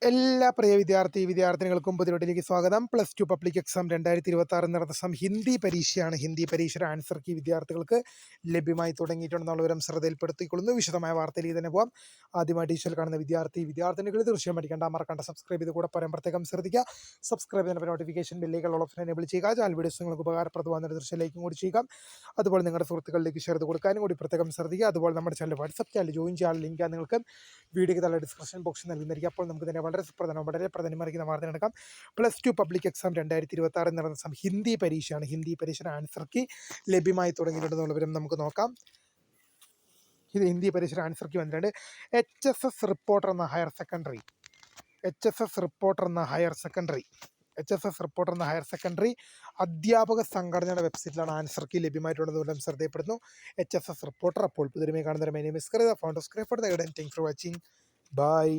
എല്ലാ പ്രിയ വിദ്യാർത്ഥിനികൾക്കും പുതിയതിലേക്ക് സ്വാഗതം. +2 public exam 2026 നടന്ന ഹിന്ദി പരീക്ഷയാണ്. ഹിന്ദി പരീക്ഷയുടെ ആൻസർ കീ വിദ്യാർത്ഥികൾക്ക് ലഭ്യമായി തുടങ്ങിയിട്ടുണ്ടെന്നുള്ള വിവരം ശ്രദ്ധയിൽപ്പെടുത്തിക്കൊള്ളുന്നു. വിശദമായ വാർത്തയിലേക്ക് തന്നെ പോകാം. ആദ്യമായി ടീച്ചർ കാണുന്ന വിദ്യാർത്ഥിനികൾ തീർച്ചയായും മറക്കണ്ട സബ്സ്ക്രൈബ് ചെയ്ത് കൂടെ പറയാൻ പ്രത്യേകം ശ്രദ്ധിക്കുക. സബ്സ്ക്രൈബ് ചെയ്യുന്ന നോട്ടിഫിക്കേഷൻ ബെല്ലുകൾ ഓൾ ഓപ്ഷൻ എനേബിൾ ചെയ്യുക. ചാനൽ വീഡിയോസ് നിങ്ങൾക്ക് ഉപകാരപ്രദമായ ദൃശ്യം ലൈക്കും കൂടി ചെയ്യുക. അതുപോലെ നിങ്ങളുടെ സുഹൃത്തുക്കളിലേക്ക് ഷെയർ ചെയ്ത് കൊടുക്കാനും കൂടി പ്രത്യേകം ശ്രദ്ധിക്കുക. അതുപോലെ നമ്മുടെ ചാനൽ വാട്സ്ആപ്പ് ചാനൽ ജോയിൻ ചെയ്യാൻ ലിങ്ക് നിങ്ങൾക്ക് വീഡിയോയ്ക്ക് താഴെ ഡിസ്ക്രിപ്ഷൻ ബോക്സിൽ നൽകുന്നതായിരിക്കും. അപ്പോൾ നമുക്ക് തന്നെ വളരെ പ്രധാനമറിക്കുന്ന വാർത്ത നടക്കാം. +2 പബ്ലിക് എക്സാം 2026 നടന്ന ഹിന്ദി പരീക്ഷയാണ്. ഹിന്ദി പരീക്ഷയുടെ ആൻസർ കീ ലഭ്യമായി തുടങ്ങിയിട്ടുണ്ടെന്നുള്ള വിവരം നമുക്ക് നോക്കാം. ഇത് ഹിന്ദി പരീക്ഷയുടെ ആൻസർ കീ വന്നിട്ടുണ്ട്. HSS റിപ്പോർട്ടർ എന്ന ഹയർ സെക്കൻഡറി അധ്യാപക സംഘടനയുടെ വെബ്സൈറ്റിലാണ് ആൻസർ കീ ലഭ്യമായിട്ടുള്ളത് വിവരം ശ്രദ്ധയപ്പെടുന്നു. HSS reporter. അപ്പോൾ പുതിയ കാണുന്ന my name is founder for watching. By.